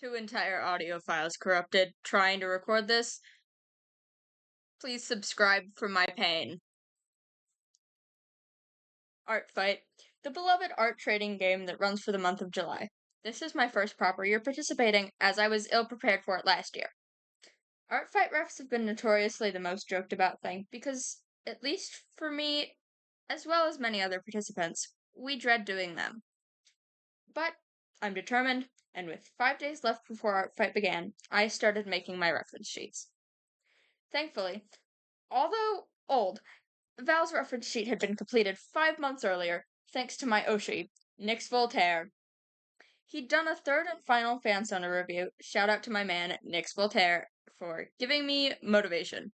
Two entire audio files corrupted trying to record this. Please subscribe for my pain. Artfight, the beloved art trading game that runs for the month of July. This is my first proper year participating, as I was ill-prepared for it last year. Artfight refs have been notoriously the most joked about thing, because, at least for me, as well as many other participants, we dread doing them. But I'm determined, and with 5 days left before Artfight began, I started making my reference sheets. Thankfully, although old, Val's reference sheet had been completed 5 months earlier, thanks to my Oshi, Nix Voltaire. He'd done a third and final fansona review. Shout out to my man, Nix Voltaire, for giving me motivation.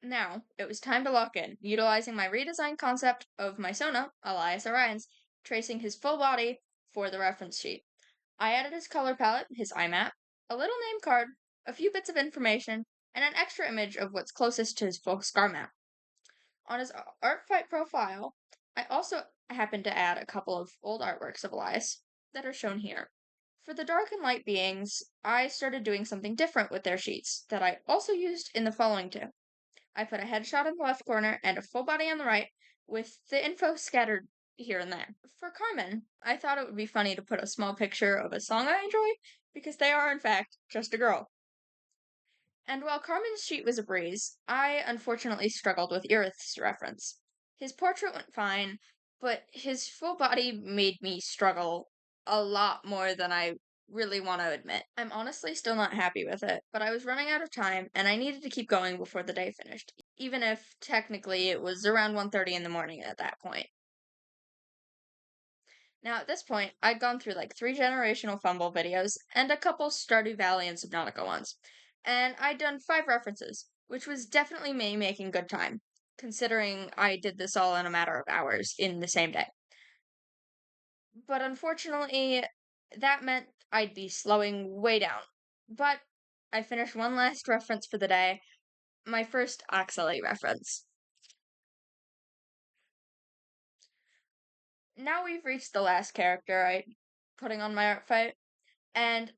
Now, it was time to lock in, utilizing my redesigned concept of my Sona, Elias Orions, tracing his full body for the reference sheet. I added his color palette, his eye map, a little name card, a few bits of information, and an extra image of what's closest to his full scar map. On his Artfight profile, I also happened to add a couple of old artworks of Elias that are shown here. For the dark and light beings, I started doing something different with their sheets that I also used in the following two. I put a headshot in the left corner and a full body on the right, with the info scattered here and there. For Carmen, I thought it would be funny to put a small picture of a song I enjoy, because they are, in fact, just a girl. And while Carmen's sheet was a breeze, I unfortunately struggled with Irith's reference. His portrait went fine, but his full body made me struggle a lot more than I really want to admit. I'm honestly still not happy with it, but I was running out of time and I needed to keep going before the day finished, even if technically it was around 1:30 in the morning at that point. Now, at this point, I'd gone through like 3 generational fumble videos and a couple Stardew Valley and Subnautica ones, and I'd done 5 references, which was definitely me making good time, considering I did this all in a matter of hours in the same day. But unfortunately, that meant I'd be slowing way down. But I finished one last reference for the day, my first Oxalate reference. Now we've reached the last character I'm putting on my Artfight, and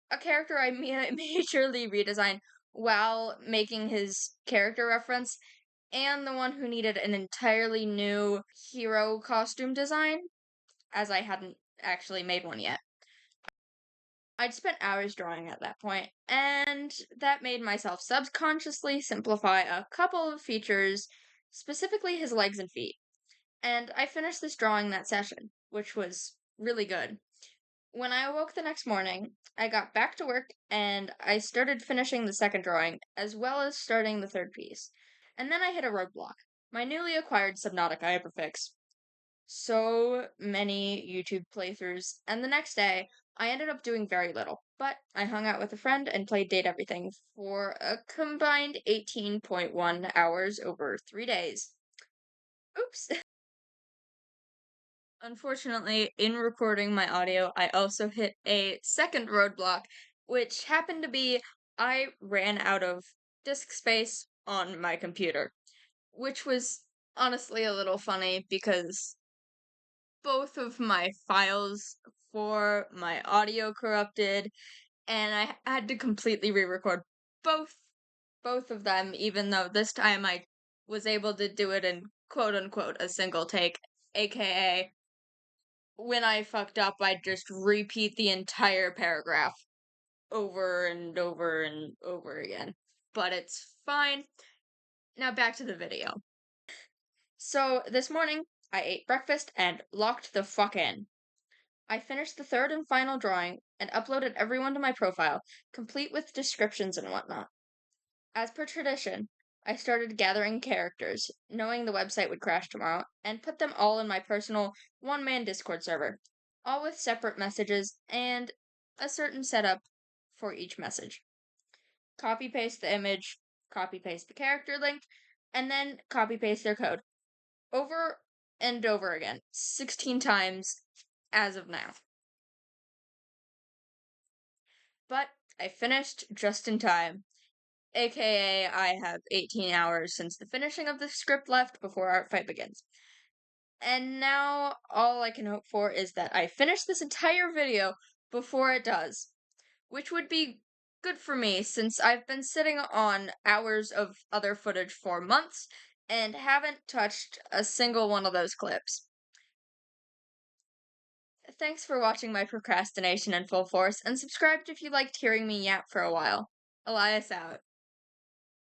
a character I majorly redesigned while making his character reference, and the one who needed an entirely new hero costume design, as I hadn't actually made one yet. I'd spent hours drawing at that point, and that made myself subconsciously simplify a couple of features, specifically his legs and feet. And I finished this drawing that session, which was really good. When I awoke the next morning, I got back to work and I started finishing the second drawing, as well as starting the third piece. And then I hit a roadblock. My newly acquired Subnautica hyperfix. So many YouTube playthroughs, and the next day, I ended up doing very little. But I hung out with a friend and played Date Everything for a combined 18.1 hours over 3 days. Oops. Unfortunately, in recording my audio, I also hit a second roadblock, which happened to be I ran out of disk space on my computer, which was honestly a little funny because both of my files for my audio corrupted, and I had to completely re-record both of them, even though this time I was able to do it in quote unquote a single take, aka when I fucked up, I'd just repeat the entire paragraph over and over and over again. But it's fine. Now back to the video. So this morning, I ate breakfast and locked the fuck in. I finished the third and final drawing and uploaded everyone to my profile, complete with descriptions and whatnot. As per tradition, I started gathering characters, knowing the website would crash tomorrow, and put them all in my personal one-man Discord server, all with separate messages and a certain setup for each message. Copy-paste the image, copy-paste the character link, and then copy-paste their code. Over and over again, 16 times as of now. But I finished just in time. AKA, I have 18 hours since the finishing of the script left before Artfight begins. And now all I can hope for is that I finish this entire video before it does, which would be good for me since I've been sitting on hours of other footage for months and haven't touched a single one of those clips. Thanks for watching my procrastination in full force, and subscribe if you liked hearing me yap for a while. Elias out.